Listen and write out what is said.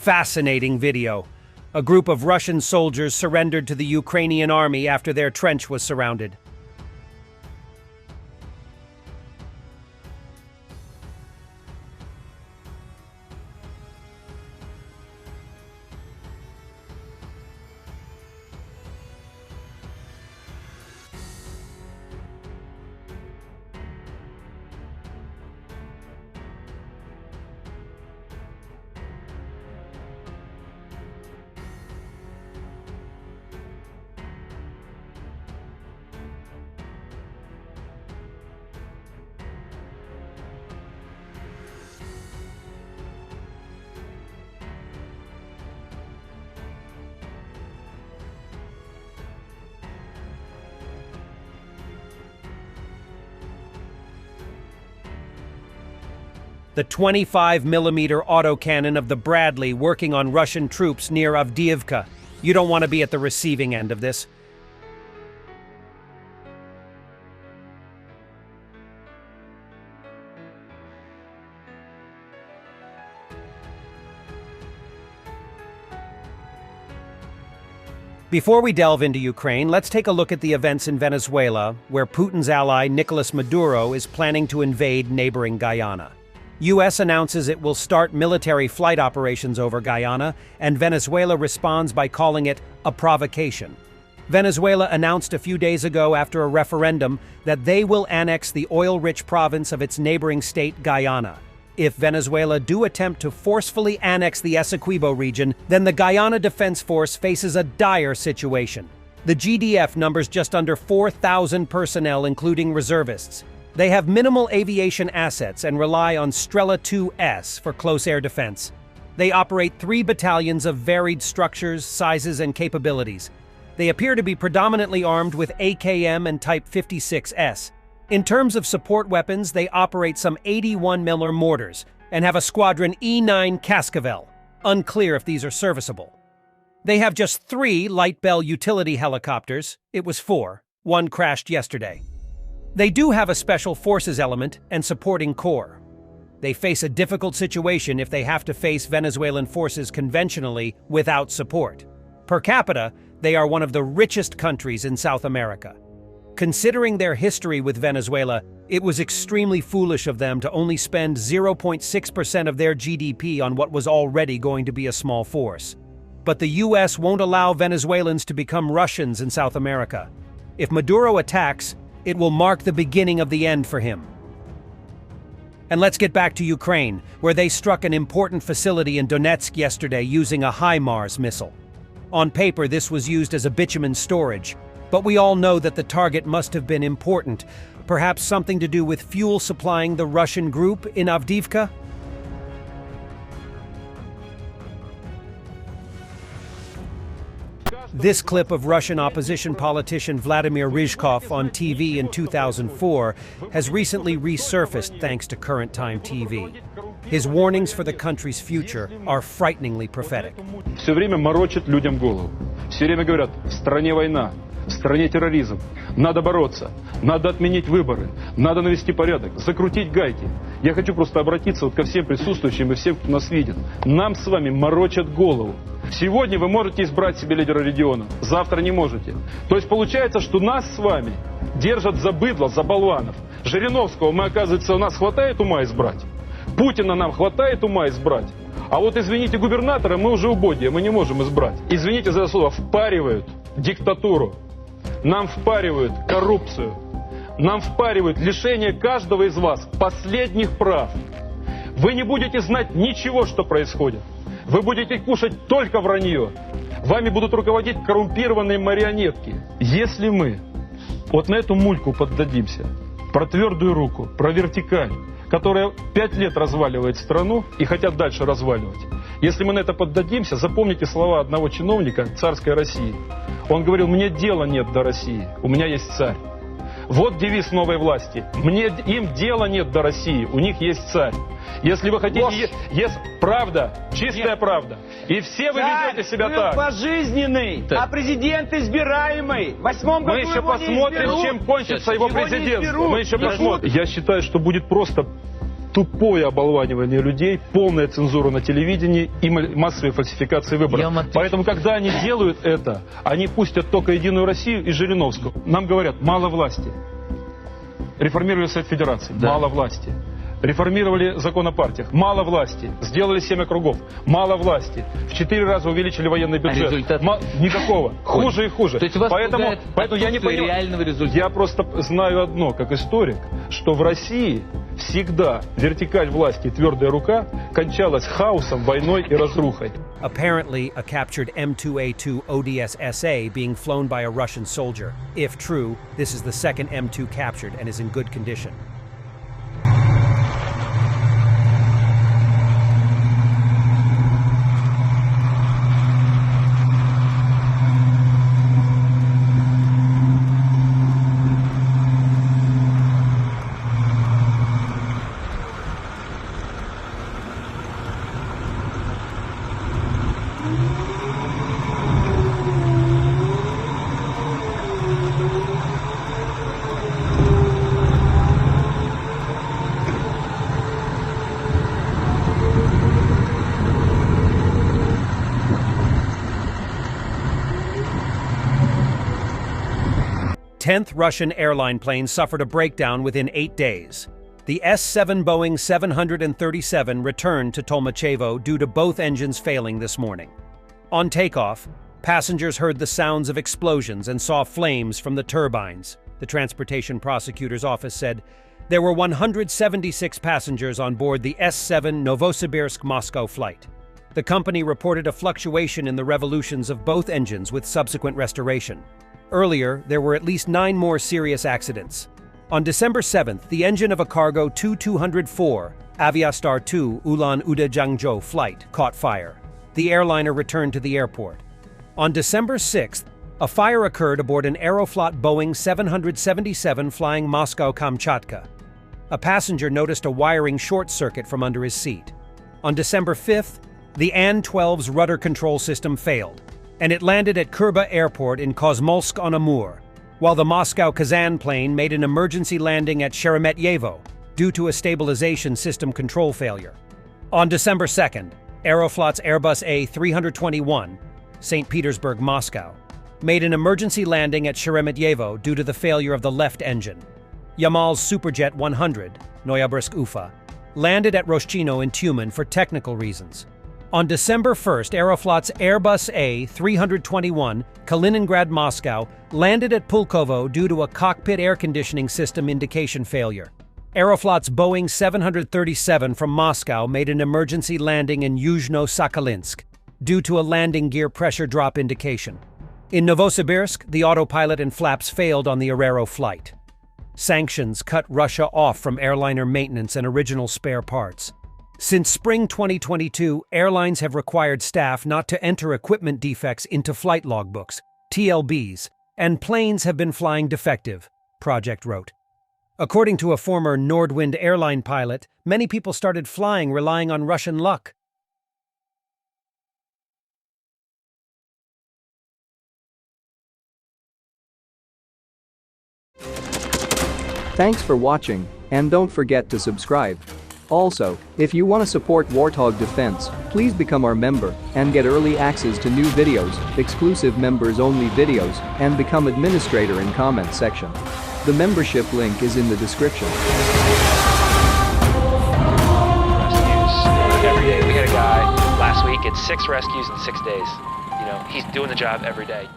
Fascinating video. A group of Russian soldiers surrendered to the Ukrainian army after their trench was surrounded. The 25mm autocannon of the Bradley working on Russian troops near Avdiivka. You don't want to be at the receiving end of this. Before we delve into Ukraine, let's take a look at the events in Venezuela, where Putin's ally Nicolas Maduro is planning to invade neighboring Guyana. U.S. announces it will start military flight operations over Guyana, and Venezuela responds by calling it a provocation. Venezuela announced a few days ago after a referendum that they will annex the oil-rich province of its neighboring state, Guyana. If Venezuela do attempt to forcefully annex the Essequibo region, then the Guyana Defense Force faces a dire situation. The GDF numbers just under 4,000 personnel, including reservists. They have minimal aviation assets and rely on Strela 2S for close air defense. They operate 3 battalions of varied structures, sizes, and capabilities. They appear to be predominantly armed with AKM and Type 56S. In terms of support weapons, they operate some 81mm mortars and have a squadron E9 Cascavel. Unclear if these are serviceable. They have just 3 Light Bell utility helicopters. It was 4. One crashed yesterday. They do have a special forces element and supporting corps. They face a difficult situation if they have to face Venezuelan forces conventionally without support. Per capita, they are one of the richest countries in South America. Considering their history with Venezuela, it was extremely foolish of them to only spend 0.6% of their GDP on what was already going to be a small force. But the US won't allow Venezuelans to become Russians in South America. If Maduro attacks, it will mark the beginning of the end for him. And let's get back to Ukraine, where they struck an important facility in Donetsk yesterday using a HIMARS missile. On paper, this was used as a bitumen storage, but we all know that the target must have been important, perhaps something to do with fuel supplying the Russian group in Avdiivka? This clip of Russian opposition politician Vladimir Ryzhkov on TV in 2004 has recently resurfaced thanks to current time TV. His warnings for the country's future are frighteningly prophetic. Все время морочат людям голову. Все время говорят: в стране война, в стране терроризм, надо бороться, надо отменить выборы, надо навести порядок, закрутить гайки. Я хочу просто обратиться ко всем присутствующим и всем, кто нас видит. Нам с вами морочат голову. Сегодня вы можете избрать себе лидера региона, завтра не можете. То есть получается, что нас с вами держат за быдло, за болванов. Жириновского мы, оказывается, у нас хватает ума избрать. Путина нам хватает ума избрать. А вот, извините, губернатора мы уже угодья, мы не можем избрать. Извините за слово, впаривают диктатуру. Нам впаривают коррупцию. Нам впаривают лишение каждого из вас последних прав. Вы не будете знать ничего, что происходит. Вы будете кушать только вранье. Вами будут руководить коррумпированные марионетки. Если мы вот на эту мульку поддадимся, про твердую руку, про вертикаль, которая 5 лет разваливает страну и хотят дальше разваливать. Если мы на это поддадимся, запомните слова одного чиновника царской России. Он говорил: мне дела нет до России, у меня есть царь. Вот девиз новой власти. Им дела нет до России, у них есть царь. Если вы хотите, правда, чистая правда. И все вы ведете себя так. Пожизненный, а президент избираемый. В 8-м году мы еще посмотрим, чем кончится его президентство. Мы еще посмотрим. Я считаю, что будет просто тупое оболванивание людей, полная цензура на телевидении и массовые фальсификации выборов. Поэтому, когда они делают это, они пустят только «Единую Россию» и Жириновскую. Нам говорят, мало власти. Реформировали Совет Федерации, мало власти. Реформировали закон о партиях, мало власти. Сделали 7 округов, мало власти. В 4 раза увеличили военный бюджет. Результат? Никакого. Хуже и хуже. То есть вас поэтому я не понимаю. Реального результата. Я просто знаю одно, как историк, что в России всегда вертикаль власти и твердая рука кончалась хаосом, войной и разрухой. Apparently, a captured M2A2 ODS-SA being flown by a Russian soldier. If true, this is the second M2 captured and is in good condition. Tenth Russian airline plane suffered a breakdown within 8 days. The S-7 Boeing 737 returned to Tolmachevo due to both engines failing this morning. On takeoff, passengers heard the sounds of explosions and saw flames from the turbines. The Transportation Prosecutor's Office said there were 176 passengers on board the S-7 Novosibirsk-Moscow flight. The company reported a fluctuation in the revolutions of both engines with subsequent restoration. Earlier, there were at least 9 more serious accidents. On December 7th, the engine of a cargo Tu-204, Aviastar 2 Ulan-Ude-Jiangzhou flight caught fire. The airliner returned to the airport. On December 6th, a fire occurred aboard an Aeroflot Boeing 777 flying Moscow-Kamchatka. A passenger noticed a wiring short circuit from under his seat. On December 5th, the An-12's rudder control system failed, and it landed at Kurba Airport in Komsomolsk-on-Amur, while the Moscow-Kazan plane made an emergency landing at Sheremetyevo due to a stabilization system control failure. On December 2nd, Aeroflot's Airbus A321, St. Petersburg, Moscow, made an emergency landing at Sheremetyevo due to the failure of the left engine. Yamal's Superjet 100, Noyabrsk Ufa, landed at Roshchino in Tyumen for technical reasons. On December 1st, Aeroflot's Airbus A321, Kaliningrad, Moscow, landed at Pulkovo due to a cockpit air conditioning system indication failure. Aeroflot's Boeing 737 from Moscow made an emergency landing in Yuzhno-Sakhalinsk due to a landing gear pressure drop indication. In Novosibirsk, the autopilot and flaps failed on the Arero flight. Sanctions cut Russia off from airliner maintenance and original spare parts. Since spring 2022, airlines have required staff not to enter equipment defects into flight logbooks, TLBs, and planes have been flying defective, Project wrote. According to a former Nordwind airline pilot, many people started flying relying on Russian luck. Thanks for watching, and don't forget to subscribe. Also, if you want to support Warthog Defense, please become our member and get early access to new videos, exclusive members-only videos, and become administrator in comment section. The membership link is in the description. Rescues every day. We had a guy last week, it's 6 rescues in 6 days. You know, he's doing the job every day.